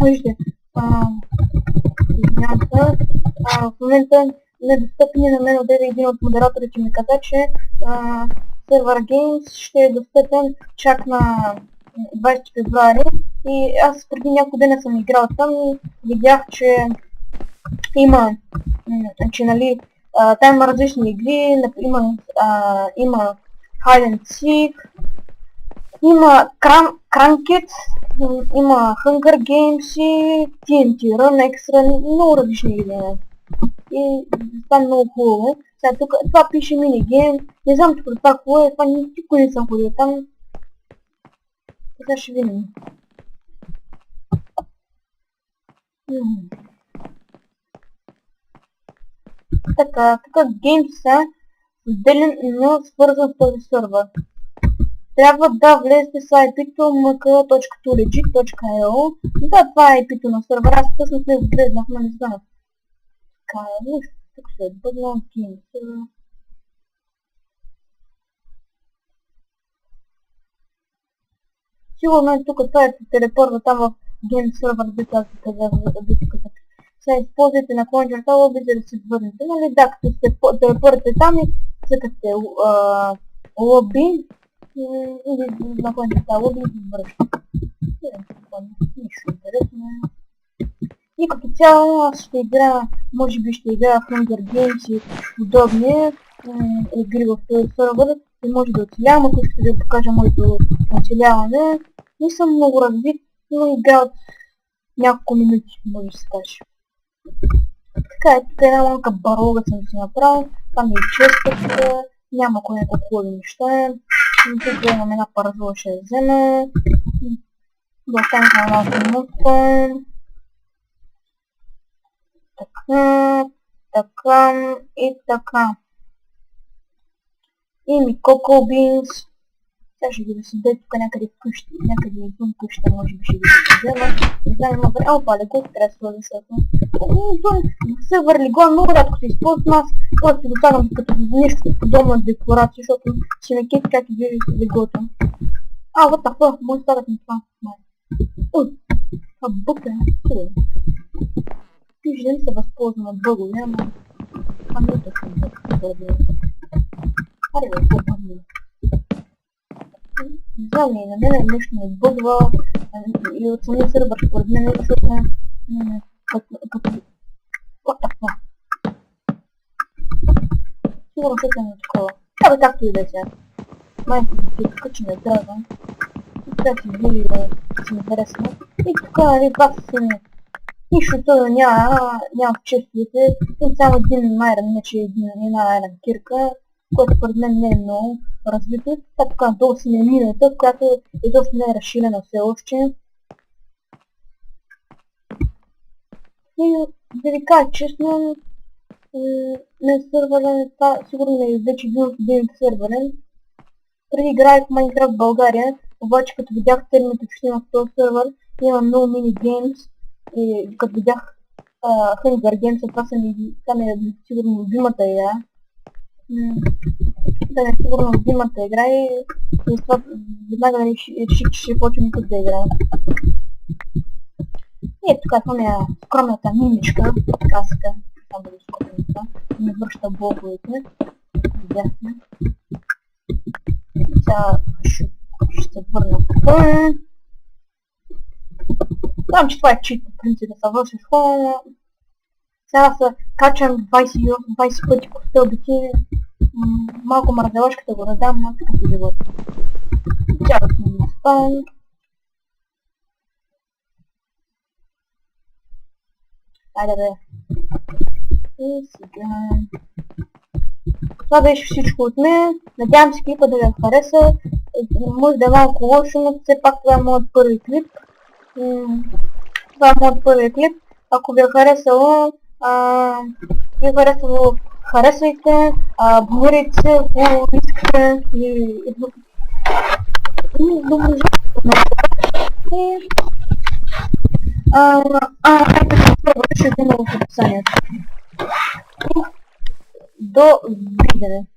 Вижте, в момента недостъпен на мен отделя един от модераторите ми каза, че Server Games ще е достъпен чак на 20 февруари и аз преди няколко дена съм играл там и видях, че има, нали, там има различни игри, има Hide and Seek, има Crankit, има Hunger Games и TNT Run, X-Run, много различни игри. И това е много хубаво. Сега тук, това пише минигейм, не знам тук това какво е, това никога не съм ходил там. Сега ще видим. Така, тук Games е отделен, но свързан с този сервер. Трябва да влезете с IP-то mk.legit.io. Да, това е IP-то на сервера, аз късно не го влезнах, но не знам. Така, виж, тук ще е бъдна Games. Сигурно е тук, това е телепорта там в Game Server, дето аз казах. Сега използвайте на кончерта лоби, за да се върнете. Нали, да, като се телепорите там и цъкате лоби или на кончерта лоби и се връщате. Нищо интересно. И като цяло аз ще играя, може би ще играя Hunger Games и подобни игри в този сервер и може да оцелявам, ако искате да ви покажа моето оцеляване. Не съм много развит, но игра от няколко минути, може да се каже. Така е, тук една малка барлога съм си направил, там е честата, няма кой някакво хубави неща. Тук имам една паразола, ще я взема. Да останем на малко минута. Така и така. И ми Cocoa Beans. Сега ще ги засъде тук някъде вкъщи, някъде извън къща, може би ще ги взема. Не знам, има време. Опа, лего трябва да сложа, защото сервер лего много рядко се използвам, аз просто го слагам като нещо подобна декларация, защото ще ме кефи как изглежда легото. What the fuck, може да слагат ми това. Ой, това бък е, сигурно. Виж, дали се възползвам от бъгове, ама това не е точно бък. Аре бе, по-пъмно. Не знам, и на мен нещо ме бъгва и от самия сервер според мен, защото като... What the fuck? Сигурно ще е такова. Абе, както и да е сега. Майко да се тук, че ме драга. И така си види да си ме харесва. И тук, нали, пак си не... Нищото няма в честите. И само един айрон, не че една айрон кирка, което според мен не е много развито. Така тук надолу си не е мината, която изобщо не е разширена все още. И да ви кажа честно, на сервера, сигурно не е вече един от един серверен. Преди играех в Minecraft в България, обаче като видях термините почти на този сервер, има много мини геймс. И като видях Hunger Games, това ми е сигурно любимата игра. Това ми е сигурно любимата игра и с това веднага реших, че ще почвам тук да играя. И тук това ми е скромната миничка, каска, там да го скопим това, ми връща блоковете. Видяхме. Сега ще се върна тук. Знам, че това е чит, по принцип, да се вършиш хора. Сега се качам 20 пъти по стълбите. Малко мързелашката го радам, но такъв живот. Тя да съм на спан. Айде бе. И сега... Това беше всичко от мен. Надявам се клипа да ви хареса. Може да е малко лошо, но все пак това е моят първи клип. Това е моят първи клип. Ако ви е харесало, харесвайте, абонирайте се, ако искате и добро ще има в описанието. До видене.